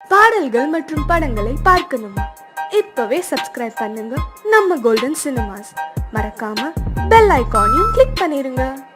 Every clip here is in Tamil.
பாடல்கள் மற்றும் படங்களை பார்க்கணுமா? இப்பவே சப்ஸ்கிரைப் பண்ணுங்க நம்ம கோல்டன் சினிமாஸ். மறக்காம பெல் ஐகானையும் கிளிக் பண்ணிருங்க.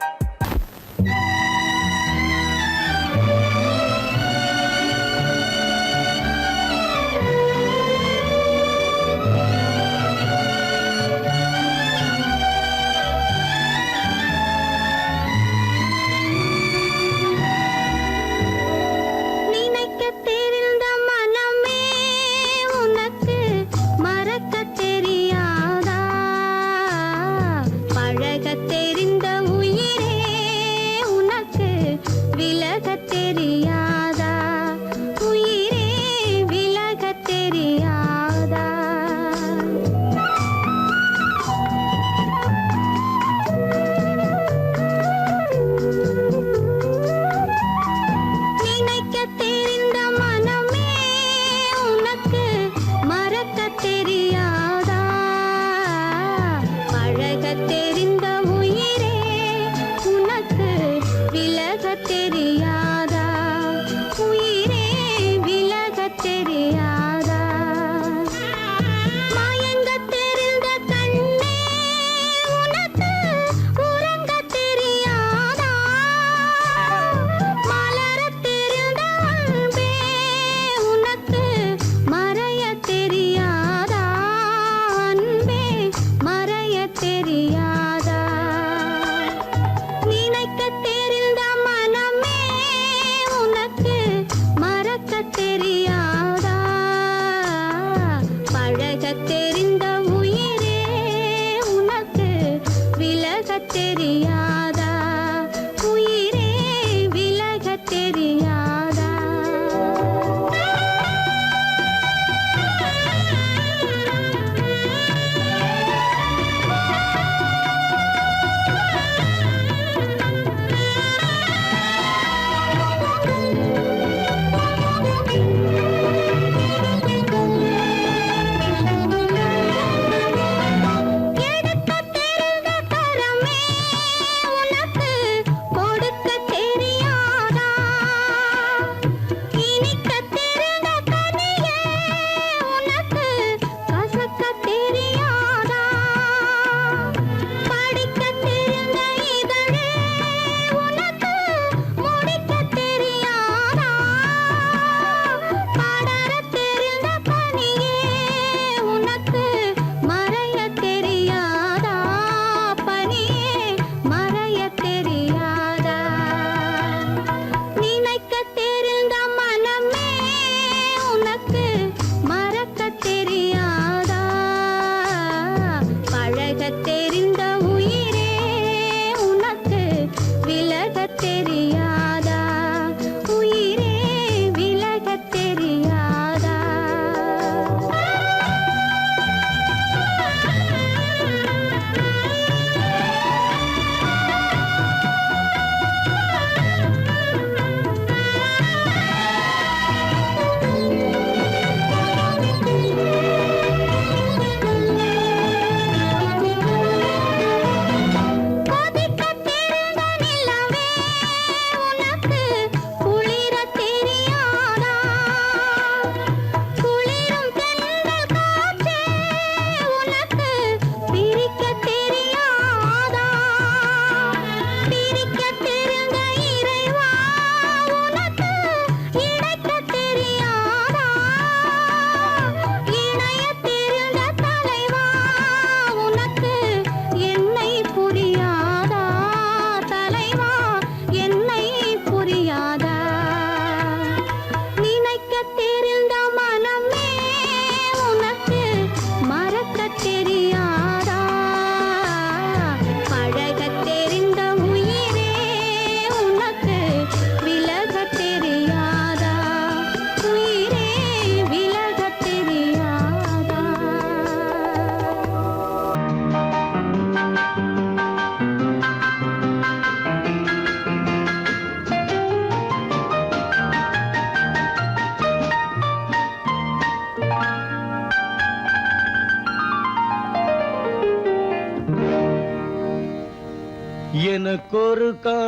எனக்கொரு காதலி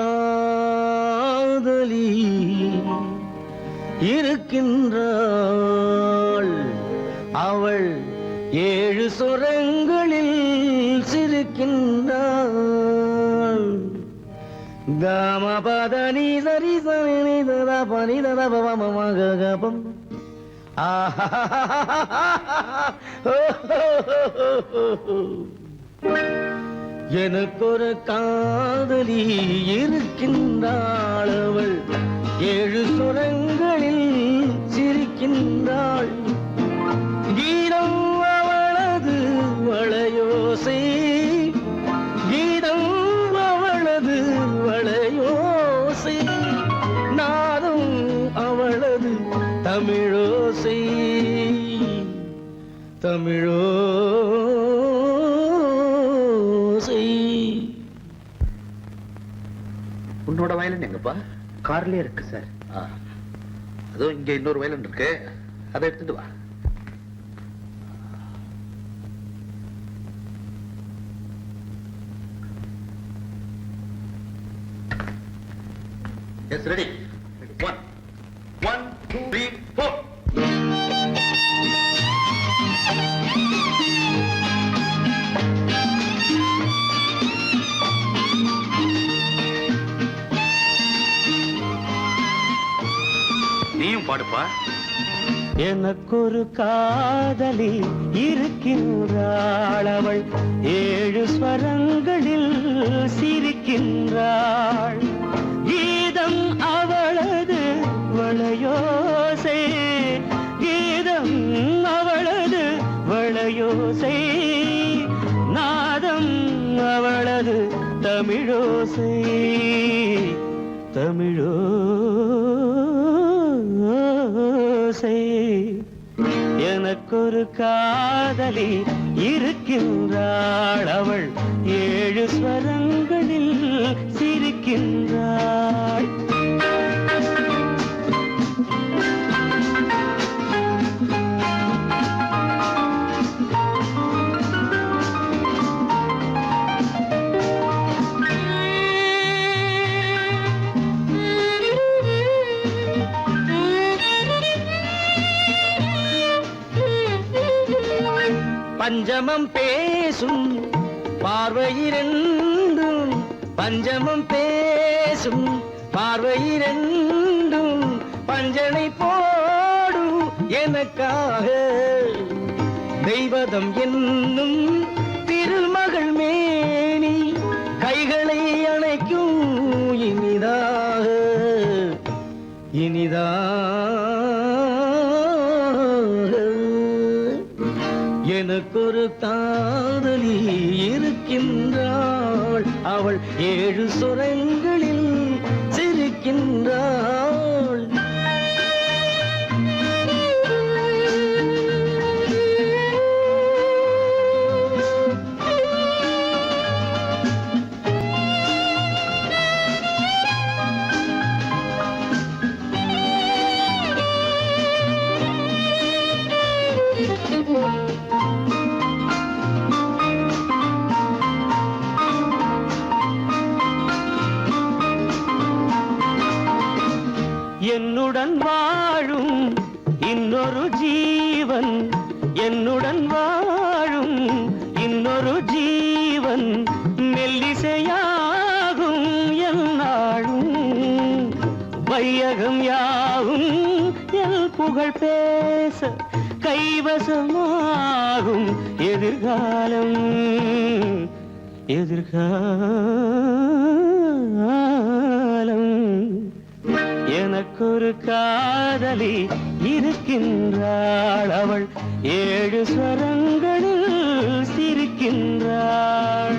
இருக்கின்றாள். அவள் 7 சுரங்களில் சிரிக்கின்றாள். காமபதனி சரி சரி தத பனி தத பவமகபம். எனக்கொரு காதலி இருக்கின்றாள். அவள் 7 சுரங்களில் சிரிக்கின்றாள். கீதம் அவளது வளையோசை, கீதம் அவளது வளையோசை, நாதம் அவளது தமிழோசை, தமிழோசை. உன்னோட வயலன் எங்கப்பா? கார்லயே இருக்கு சார். அதுவும் இங்க இன்னொரு வயலன் இருக்கு, அதை எடுத்துட்டு வா. Yes, ready. 1, 2, 3, 4. நீயும் பாடுப்பா. எனக்கொரு காதலி இருக்கின்றாள். அவள் 7 ஸ்வரங்களில் சிரிக்கின்றாள். கீதம் அவளது வளையோசை, கீதம் அவளது வளையோசை, நாதம் அவளது தமிழோசை, தமிழோசை. எனக்கொரு காதலி இருக்கின்றாள். அவள் 7 ஸ்வரங்களில் சிரிக்கின்றாள். பஞ்சமம் பேசும் பார்வையிரண்டும், பஞ்சமம் பேசும் பார்வையிரண்டும், பஞ்சனை போடும் எனக்காக. தெய்வதம் என்னும் திருமகள் மேனி கைகளை அணைக்கும் இனிதாக, இனிதாக. எனக்கொரு காதலி இருக்கின்றாள். அவள் 7 சுரங்களில் சிரிக்கின்றாள். என்னுடன் வாழும் இன்னொரு ஜீவன், என்னுடன் வாழும் இன்னொரு ஜீவன், மெல்லிசையாகும் என்னாலும், வையகம் யாவும் எல் புகழ் பேச கைவசமாகும் எதிர்காலம், எதிர்காலம். எனக்கொரு காதலி இருக்கின்றாள். அவள் 7 ஸ்வரங்களில் சிரிக்கின்றாள்.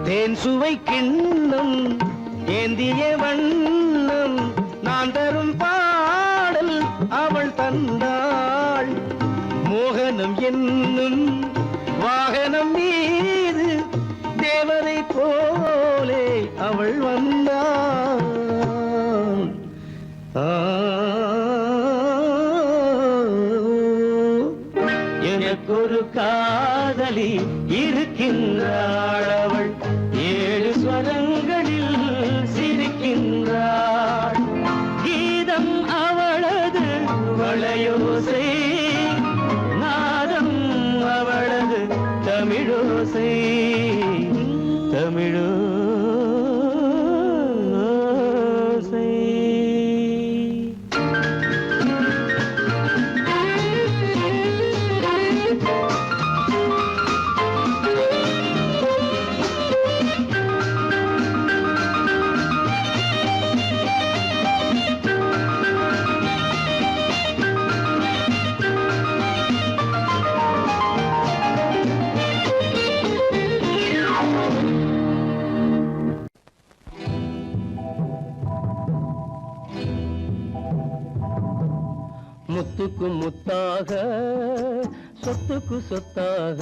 தேன் சுவை கிண்ணம் ஏந்திய வண்ணம், நான் தரும் பாடல் அவள் தந்தாள். மோகனம் என்னும் வாகனம் மீது தேவரை போலே அவள் வந்தாள். எனக்கொரு காதலி தமிழோசை தமிழோசை. முத்துக்கு முத்தாக சொத்துக்கு சொத்தாக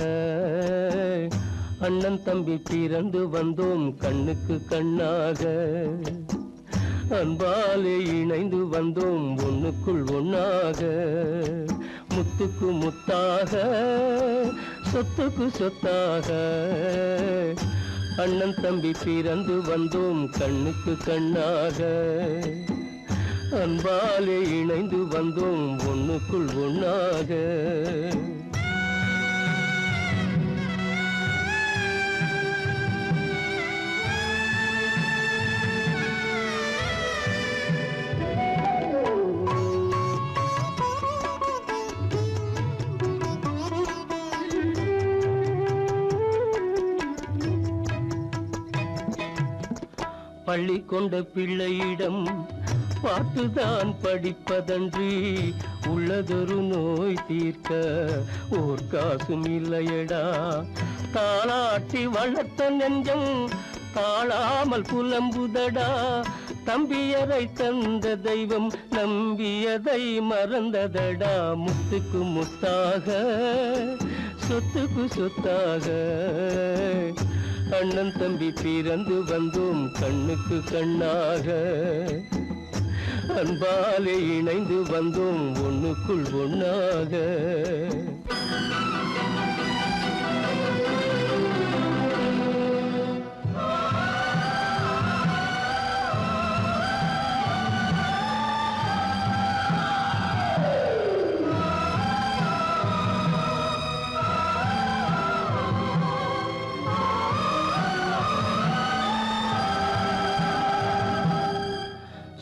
அண்ணன் தம்பி பிறந்து வந்தோம் கண்ணுக்கு கண்ணாக. அன்பாலே இணைந்து வந்தோம் ஒண்ணுக்குள் ஒண்ணாக. முத்துக்கு முத்தாக சொத்துக்கு சொத்தாக அண்ணன் தம்பி பிறந்து வந்தோம் கண்ணுக்கு கண்ணாக. அன்பாலே இணைந்து வந்தோம் ஒண்ணுக்குள் ஒண்ணாக. பள்ளி கொண்ட பிள்ளையிடம் பார்த்துதான் படிப்பதன்றி உள்ளதொரு நோய் தீர்க்க ஓர் காசும் இல்லையடா. தாளாட்டி வளர்த்த நெஞ்சம் தாழாமல் புலம்புதடா. தம்பியரை தந்த தெய்வம் நம்பியதை மறந்ததடா. முத்துக்கு முத்தாக சொத்துக்கு சொத்தாக அண்ணன் தம்பி பிறந்து வந்தோம் கண்ணுக்கு கண்ணாக. அன்பாலே இணைந்து வந்தோம் ஒண்ணுக்குள் ஒண்ணாக.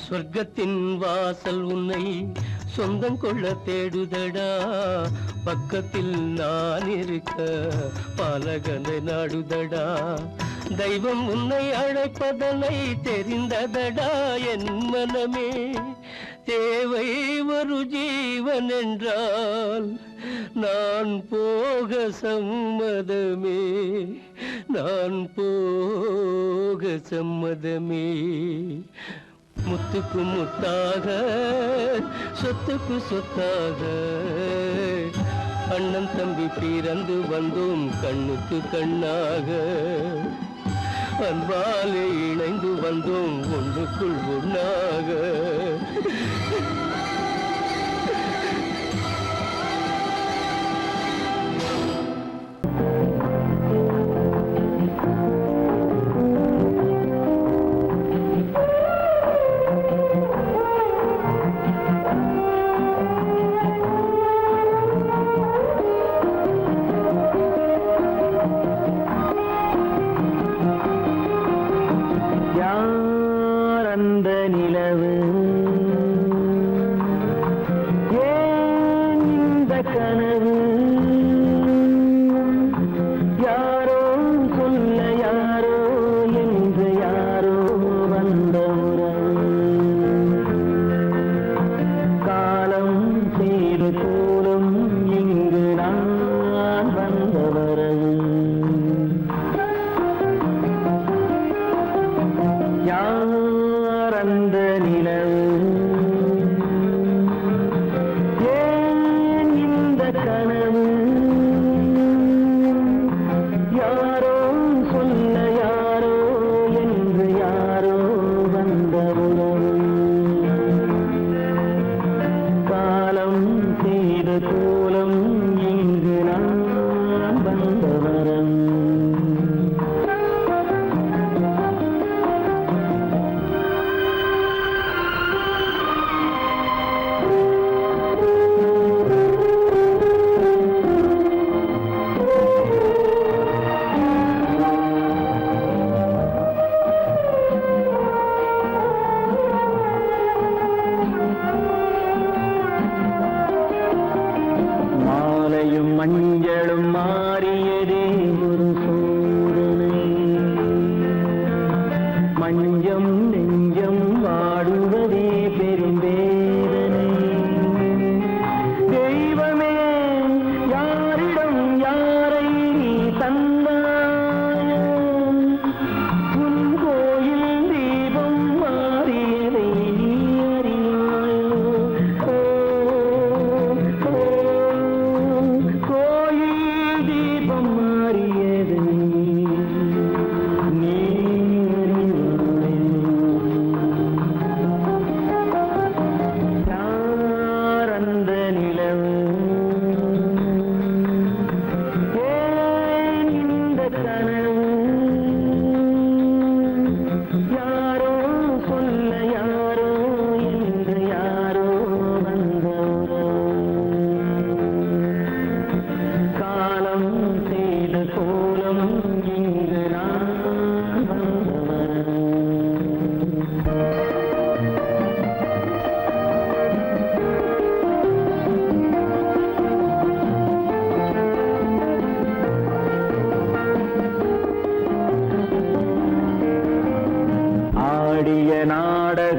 சொர்க்கத்தின் வாசல் உன்னை சொந்தம் கொள்ள தேடுதடா. பக்கத்தில் நான் இருக்க பாலகனை நாடுதடா. தெய்வம் உன்னை அழைப்பதனை தெரிந்ததடா என் மனமே. தேவை ஒரு ஜீவன் என்றால் நான் போக சம்மதமே. நான் போக சம்மதமே. முத்துக்கு முத்தாக சொத்துக்கு சொத்தாக அண்ணன் தம்பி பிறந்து வந்தோம் கண்ணுக்கு கண்ணாக. அன்பாலே இணைந்து வந்தோம் ஒன்றுக்குள் ஒண்ணாக.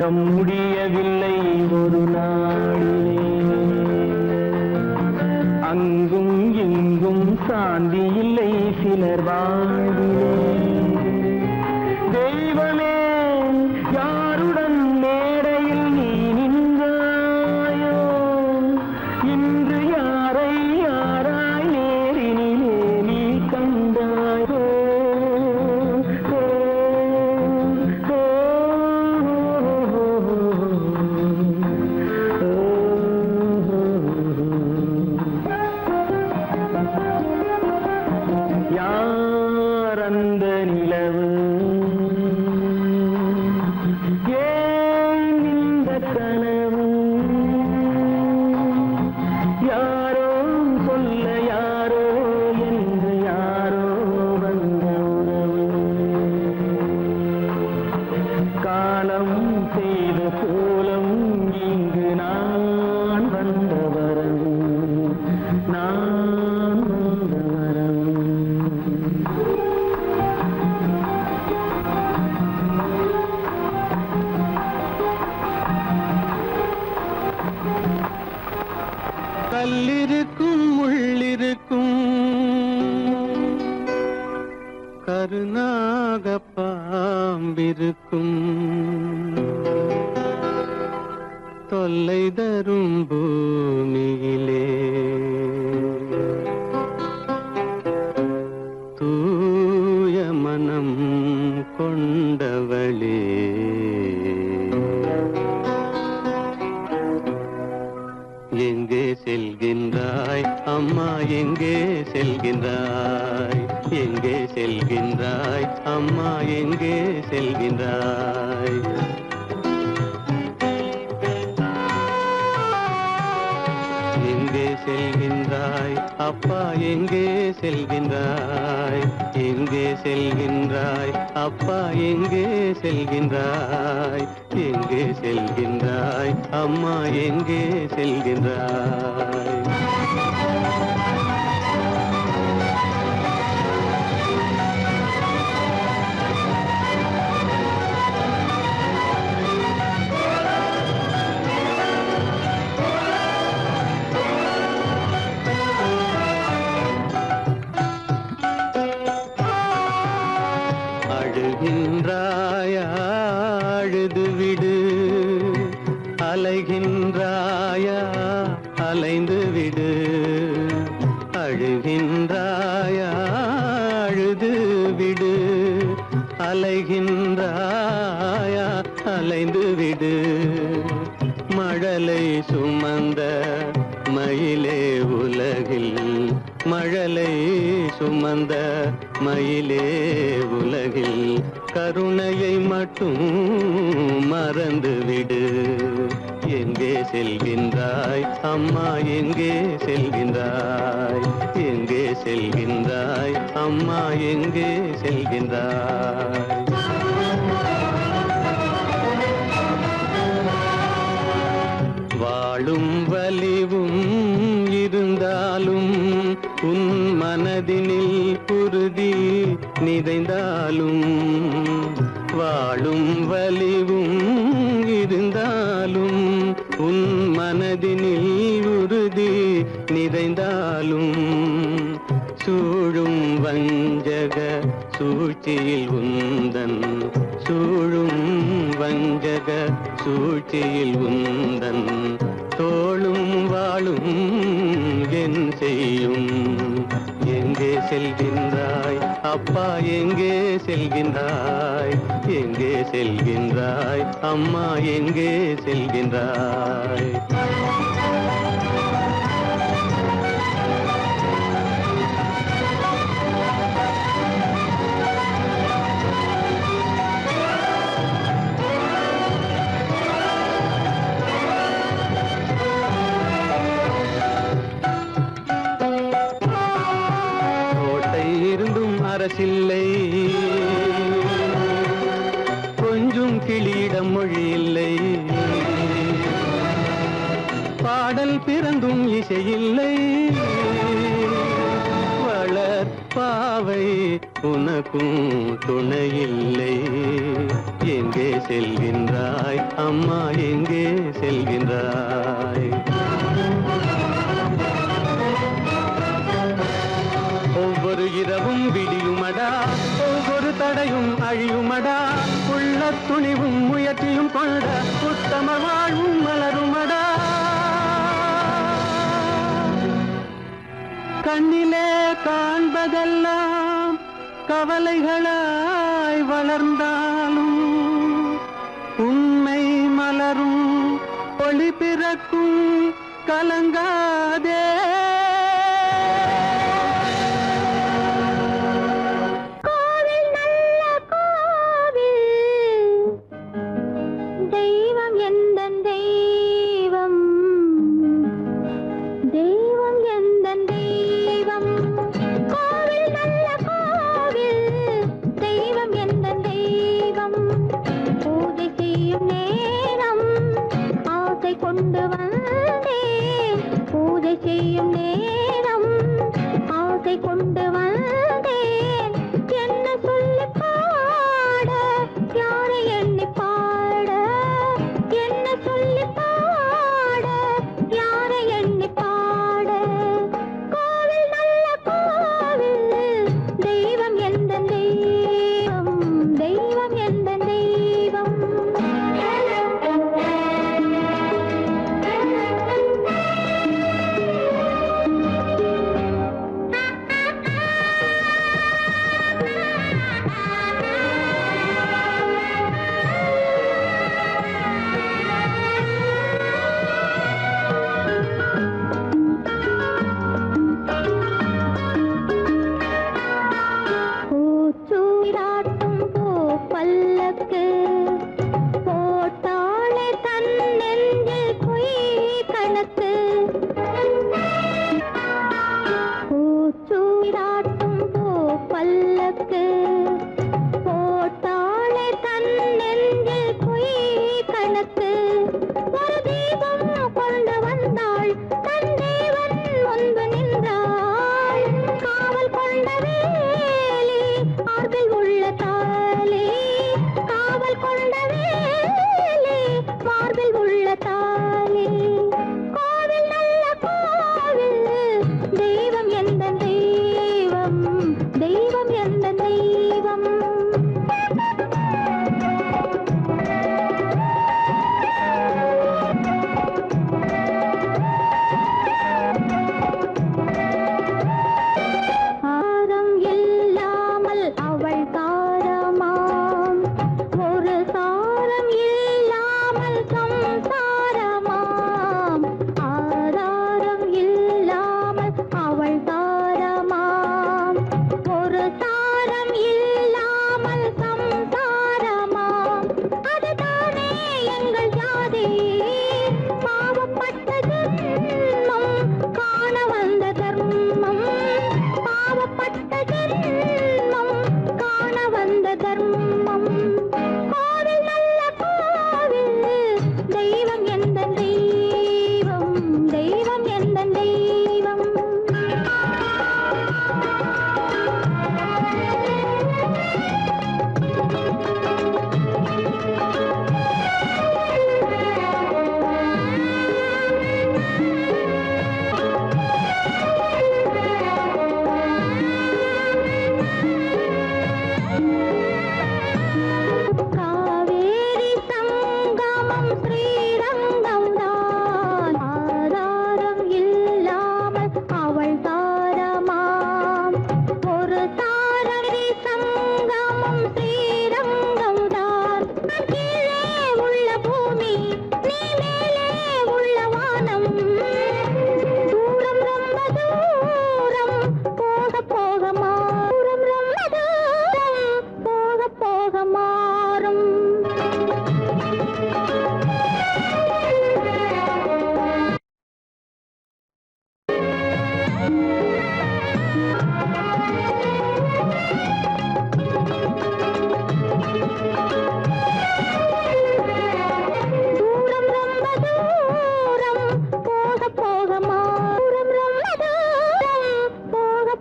உலகம் முடியவில்லை ஒரு நாளிலே. அங்கும் இங்கும் சாந்தி இல்லை சிலர் வாழ்விலே. தெய்வமே யாருடன் மேடையில் நீ நின்றாயோ, இன்று யாரை யாராய் நேரினிலே நீ கண்டாயோ. யார் அந்த நிலவு, ஏன் இந்த கனவு, யாரோ சொல்ல யாரோ என்று யாரோ வந்த உறவு. காலம் செய்த கோலம் இங்கு நான் வந்த வரவு, நான் வந்த வரவு. கல்லிருக்கும் முள்ளிருக்கும், கருநாக பாம்பிருக்கும், தொல்லை தரும் பூமியிலே தூய மனம் கொண்டவளே. எங்கே செல்கின்றாய் அம்மா, எங்கே செல்கின்றாய், எங்கே செல்கின்றாய் அம்மா, எங்கே செல்கின்றாய். எங்கே செல்கின்றாய் அப்பா, எங்கே செல்கின்றாய், எங்கே செல்கின்றாய் அப்பா, எங்கே செல்கின்றாய், எங்கே செல்கின்றாய் அம்மா, எங்கே செல்கின்றாய். அழுகின்றாயா அழுது விடு, அலைகின்றாயா அலைந்து விடு. அழுகின்றாயா அழுது விடு, அலைகின்றாயா அலைந்து விடு. மழலை சுமந்த மயிலே உலகில், மழலை சுமந்த மயிலே உலகில், கருணையை மட்டும் மறந்துவிடு. எங்கே செல்கின்றாய் அம்மா, எங்கே செல்கின்றாய், எங்கே செல்கின்றாய் அம்மா, எங்கே செல்கின்றாய். வாழும் வலிவும் இருந்தாலும், உன் மனதினில் உறுதி நிறைந்தாலும், வாழும் வலிவும் இருந்தாலும், உன் மனதினில் உறுதி நிறைந்தாலும், சூழும் வஞ்சக சூழ்ச்சியில் உந்தன், சூழும் வஞ்சக சூழ்ச்சியில் உந்தன், தோளும் வாழும் என் செய்யும். எங்கே செல்கின்றாய் அப்பா, எங்கே செல்கின்றாய், எங்கே செல்கின்றாய் அம்மா, எங்கே செல்கின்றாய். அரசில்லை, கொஞ்சம் கிளியிடம் மொழி இல்லை, பாடல் பிறந்தும் இசையில்லை, வளர் பாவை உனக்கும் துணையில்லை. எங்கே செல்கின்றாய் அம்மா, எங்கே செல்கின்றாய்? ஒவ்வொரு இரவும் விடியுமடா, ஒவ்வொரு தடையும் அழியுமடா, உள்ள துணிவும் முயற்சியும் கொண்ட உத்தம வாழ்வும் மலருமடா. கண்ணிலே காண்பதெல்லாம் கவலைகளாய் வளர்ந்தாலும் உண்மை மலரும், ஒளி பிறக்கும், கலங்காதே.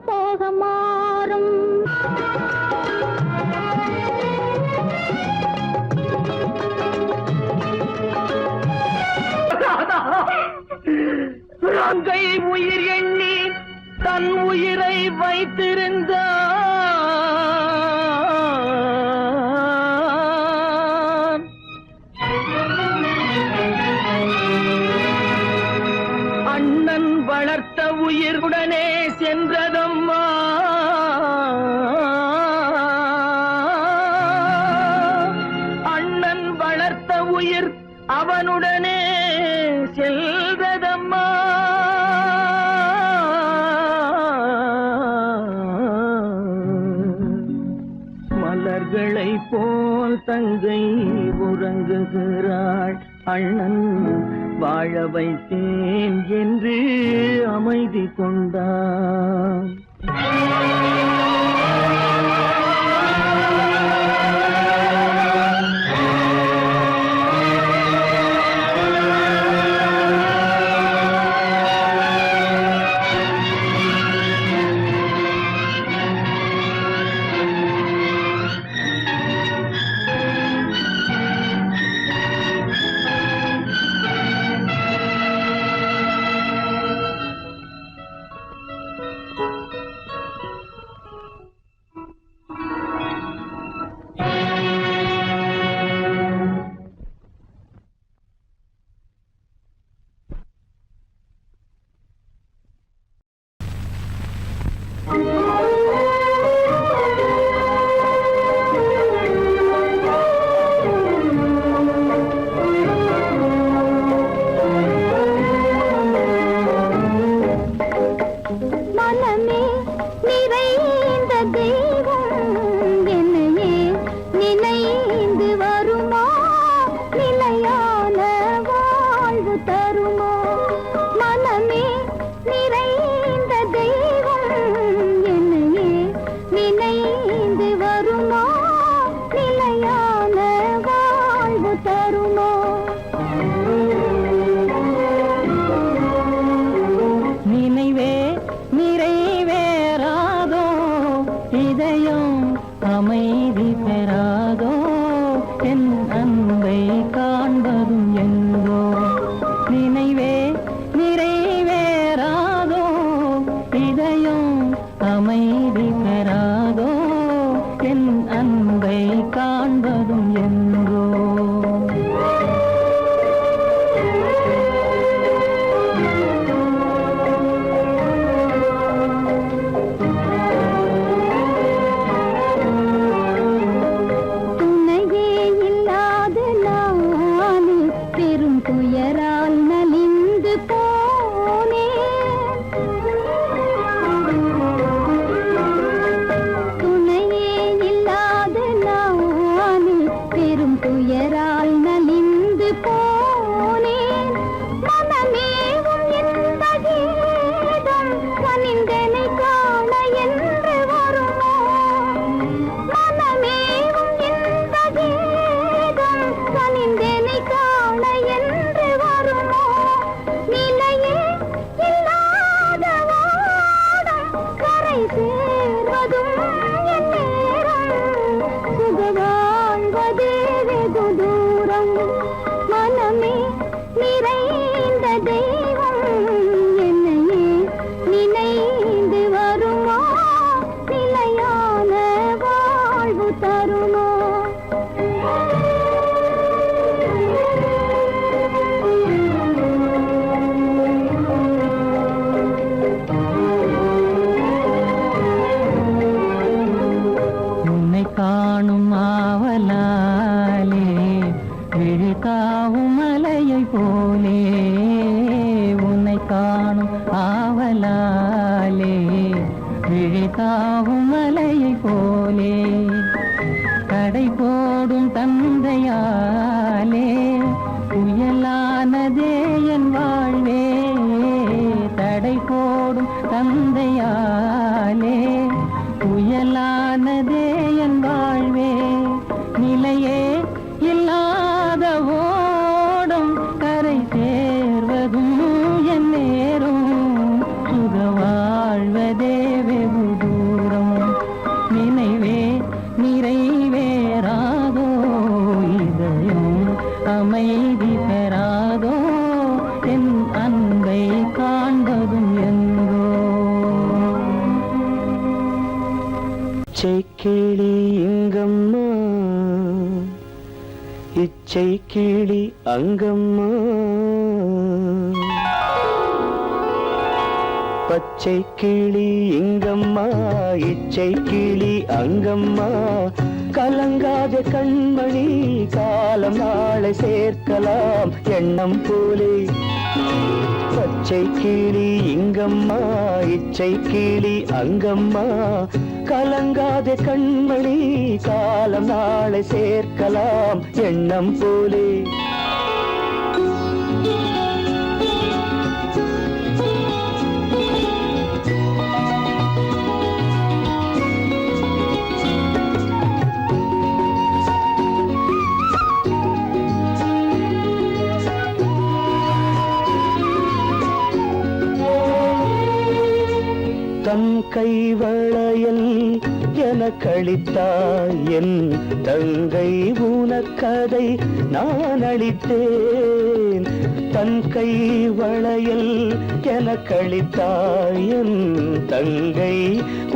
போக மாறும் ரங்கை உயிர் எண்ணி தன் உயிரை வைத்திருந்தான். அண்ணன் வளர்த்த உயிருடனே சென்றதம்மா. அண்ணன் வளர்த்த உயிர் அவனுடனே செல்வதம்மா. மலர்களை போல் தங்கை உறங்குகிறாள். அண்ணன் வாழ வைத்தேன் என்று அமைதி கொண்டான். அமைதி பெறாதோ என் அன்பை காண்பதும் என்றோ நினைவே நிறைவேறாதோ இதயம் அமைதி பெறாதோ என் அன்பை காண்பதும் என்றோ நிறைவேறாதோ இச்சை கிளி அங்கம்மா பச்சை கிளி இங்கம்மா இச்சை கிளி அங்கம்மா கலங்காத கண்மணி காலம் நாளை சேர்க்கலாம் எண்ணம் போலே பச்சை கிளி இங்கம்மா இச்சை கிளி அங்கம்மா கலங்காத கண்மணி காலம் நாளை சேர்க்கலாம் எண்ணம் போலே தன் கைவளையல் எனக்களித்தாய் என் தங்கை உனக்கதை நான் அளித்தேன் தன் கைவளையல் எனக்களித்தாய் என் தங்கை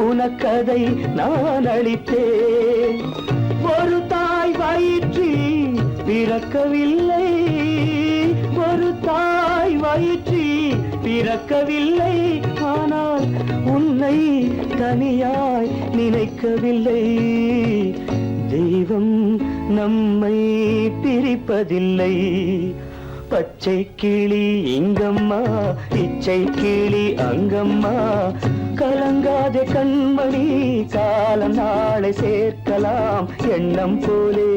உனக்கதை நான் அளித்தேன் ஒரு தாய் வயிற்றில் பிறக்கவில்லை ஒரு தாய் வயிற்றில் பிறக்கவில்லை ஆனால் உன்னை தனியாய் நினைக்கவில்லை தெய்வம் நம்மை பிரிப்பதில்லை பச்சை கிளி இங்கம்மா இச்சை கிளி அங்கம்மா கலங்காத கண்மணி காலம் நாளை சேர்க்கலாம் எண்ணம் போலே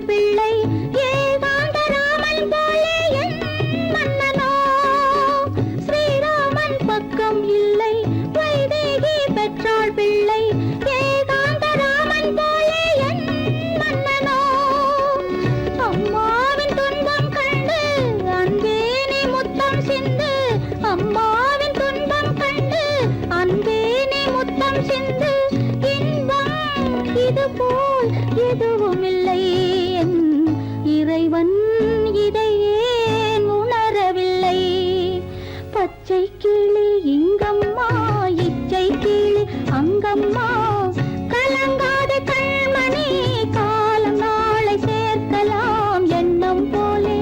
பிள்ளை ஏகாந்த ராமன் போலே என் மன்னனோ ஸ்ரீராமன் பக்கம் இல்லை வைதேகி பெற்றாள் பிள்ளை ஏகாந்த ராமன் போலே என் மன்னனோ அம்மாவின் துன்பம் கண்டு அன்பே நீ முத்தம் சிந்து அம்மாவின் துன்பம் கண்டு அன்பே நீ முத்தம் சிந்து இன்பம் இது போல் எதுவும் இல்லை இறைவன் இதை ஏன் உணரவில்லை பச்சை கிளி இங்கம்மா இச்சை கிளி அங்கம்மா கலங்காத கண்மணி காலம் நாளை சேர்க்கலாம் எண்ணம் போலே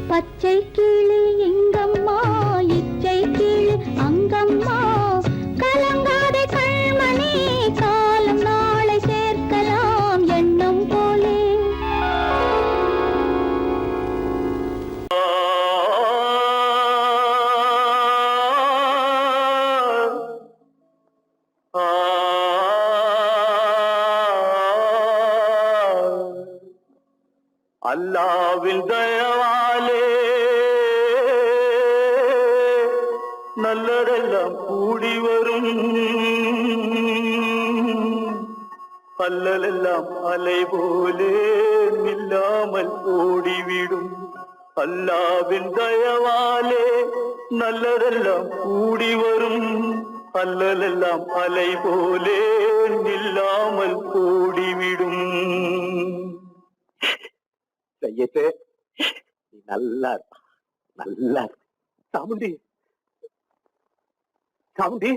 பச்சை கிளி இங்கம்மா இச்சை கிளி அங்கம்மா கலங்காத கண்மணி காலம் நாளை சேர்க்கலாம் எண்ணம் போலே அல்லாவின் தயவாலே நல்லதெல்லாம் கூடி வரும் அல்லலெல்லாம் அலை போலே நில்லாமல் ஓடிவிடும் அல்லாவின் தயவாலே நல்லதெல்லாம் கூடி வரும் அல்லலெல்லாம் அலை போலே நில்லாமல் கூடிவிடும். சையத்தே, நீ நல்லா நல்லா சாமுண்டி, சாமுண்டி,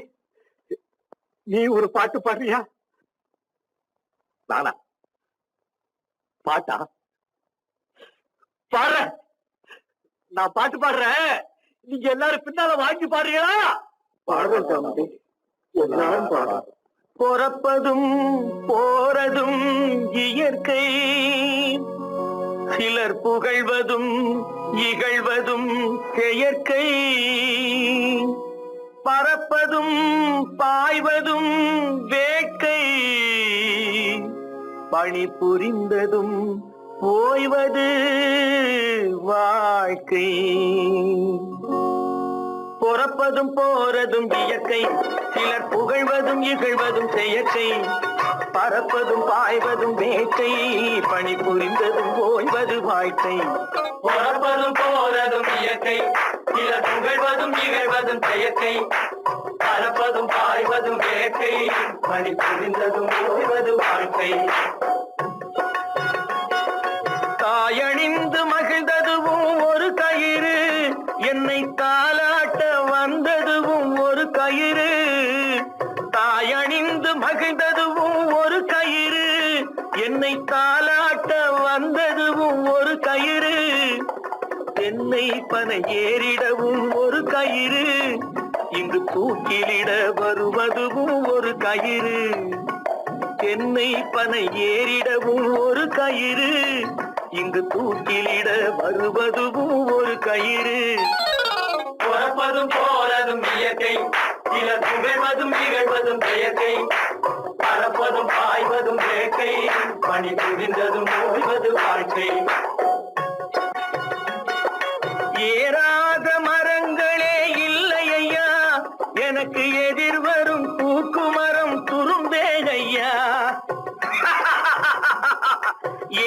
நீ ஒரு பாட்டு பாடுறியா? நானா பாட்டா பாடுற? நான் பாட்டு பாடுறேன், நீங்க எல்லாரும் பின்னால வாங்கி பாடுறீங்களா? பாடுறேன் சாமுண்டி, எல்லாரும் பாடுற. பொறப்பதும் போறதும் இயற்கை, சிலர் புகழ்வதும் இகழ்வதும் செயற்கை, பறப்பதும் பாய்வதும் வேட்கை, பணி புரிந்ததும் ஓய்வது வாழ்க்கை. பொறப்பதும் போறதும் இயற்கை, சிலர் புகழ்வதும் இகழ்வதும் செயற்கை, பறப்பதும் பாய்வதும் வேட்கை, பணி புரிந்ததும் ஓய்வது வாழ்க்கை. பொறப்பதும் போறதும் இயற்கை, சிலர் புகழ்வதும் இகழ்வதும் செயற்கை, பறப்பதும் பாய்வதும் வேட்கை, பணி புரிந்ததும் ஓய்வது வாழ்க்கை. தாயணிந்து மகிழ்ந்ததுவும் ஒரு கயிறு, என்னை தாலாட்ட வந்ததுவும் ஒரு கயிறு. தாயணிந்து மகிழ்ந்ததுவும் ஒரு கயிறு, என்னை தாலாட்ட வந்ததுவும் ஒரு கயிறு. தென்னை பனை ஏறிடவும் ஒரு கயிறு, இங்கு தூக்கிலிட வருவதுவும் ஒரு கயிறு. தென்னை பனை ஏறிடவும் ஒரு கயிறு, இங்கு தூக்கிலிட வருவதுவும் ஒரு கயிறு. பொறப்பதும் போறதும் இயற்கை, சிலர் புகழ்வதும் இகழ்வதும் செயற்கை, பறப்பதும் பாய்வதும் வேட்கை, பணி புரிந்ததும் ஓய்வது வாழ்க்கை. ஏறாத மரங்களே இல்லை ஐயா, எனக்கு எதிர்வரும் பூக்குமரம் துரும்பே ஐயா.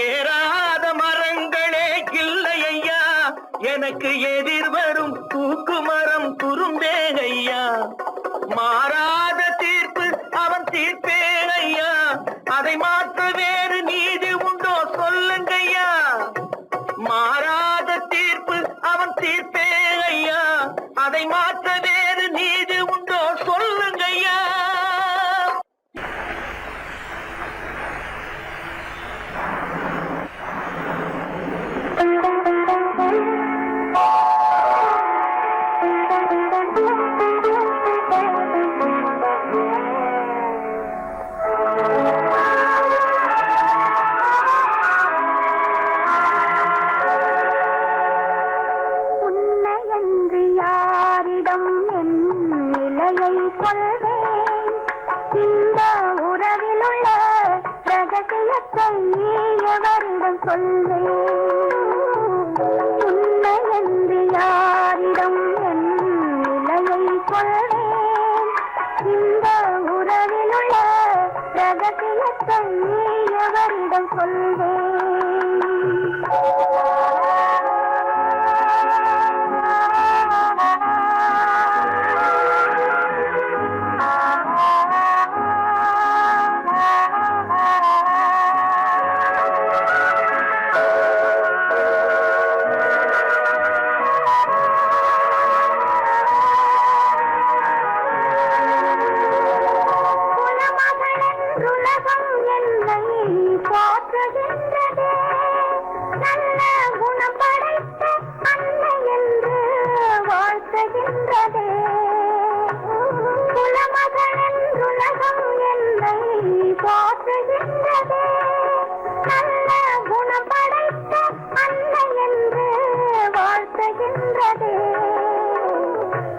ஏறாத மரங்களே இல்லை ஐயா, எனக்கு எதிர்வரும் பூக்குமரம் துரும்பே ஐயா. மாறாத தீர்ப்பு அவன் தீர்ப்பே ஐயா, அதை மாற்ற வேறு நீதி உண்டோ சொல்லுங்கய்யா. மாறாத தீர்ப்பு அவன் தீர்ப்பே ஐயா, அதை மாற்ற வேறு நீதி உண்டோ சொல்லுங்கய்யா.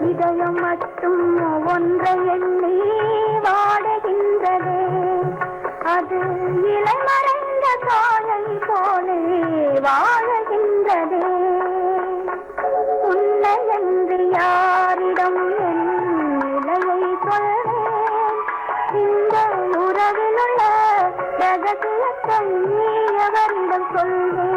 இதயம் மட்டும் ஒன்றை எண்ணி வாடுகின்றதே, அது இலைமறைந்த காயை போலே வாழுகின்றதே. உன்னை என்று யாரிடம் என் நிலையை சொல்வேன், இந்த உறவில் உள்ள ரகசியத்தை எவரிடம் சொல்வேன்.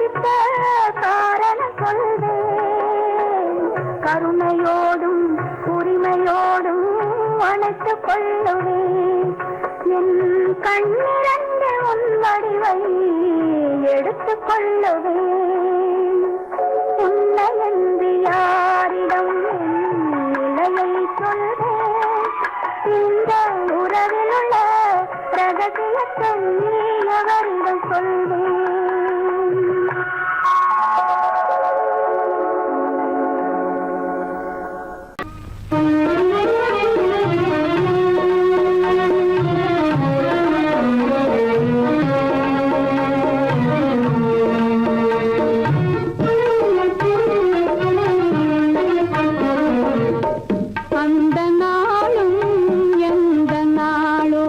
பிடித்த காரணம் சொல்வேன், கருணையோடும் உரிமையோடும் அணைத்துக் கொள்ளுவேன். என் கண்ணிரண்டு உன் வடிவை எடுத்துக் கொள்ளுவேன். உன்னை என்று யாரிடம் என் நிலையை சொல்வேன், இந்த உறவில் உள்ள ரகசியத்தை அவரிடம் சொல்வேன். அந்த நாளும் எந்த நாளோ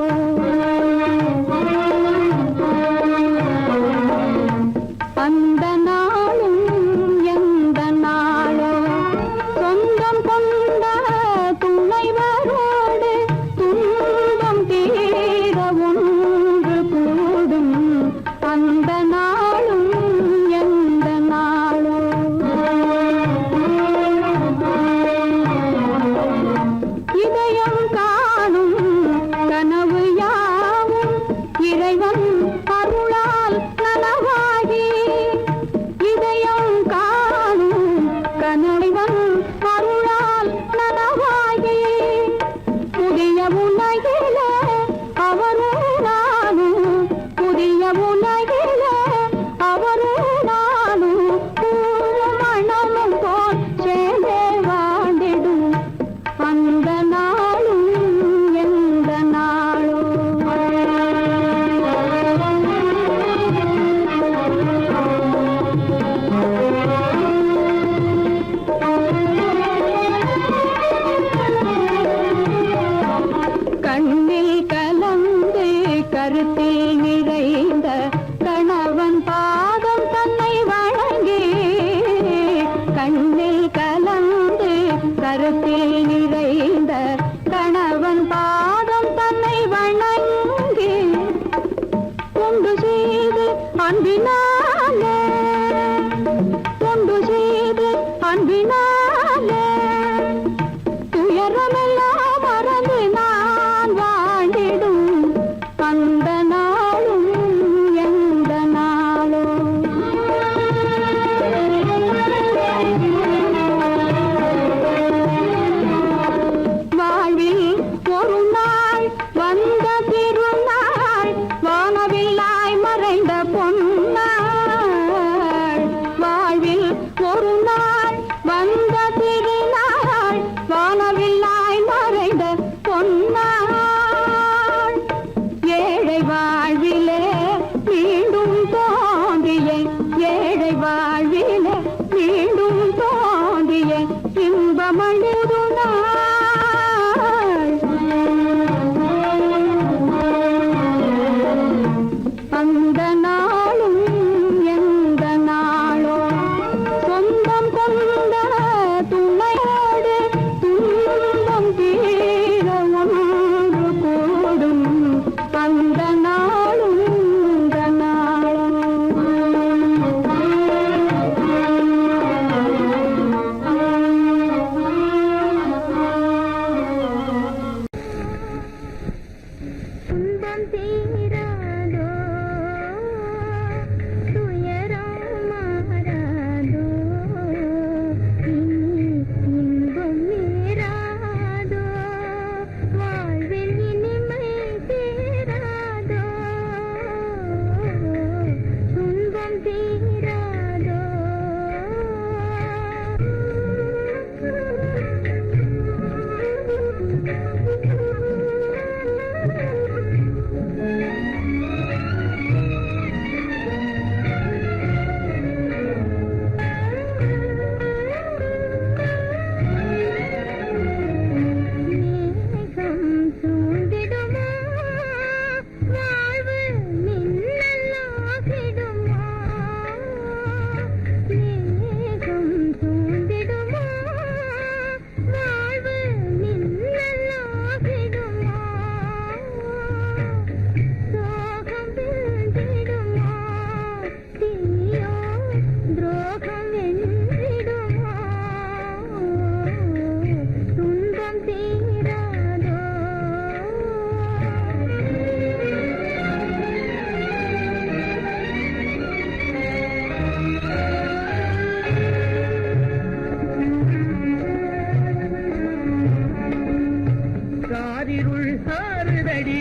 காரிருள் சாறுதடி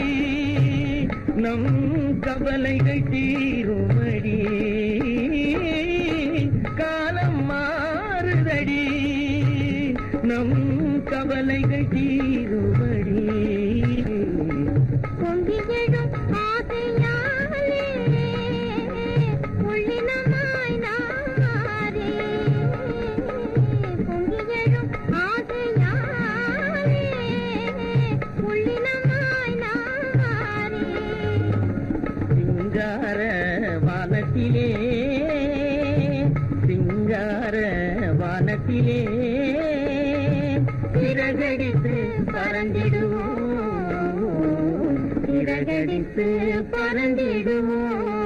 நம் கவலைகள் தீருமடி காலம் மாறுதடி நம் கவலைகள் தீருமடி பொங்கிடும் ஆசையாலே உள்ளினமாய் நாரே பொங்கிடும் ஆசையாலே உள்ளினமாய் நாரே சிங்கார வானத்திலே சிங்கார வானத்திலே சிறகடித்து பறந்திடுவோம் சிறகடித்து பறந்திடுவோம்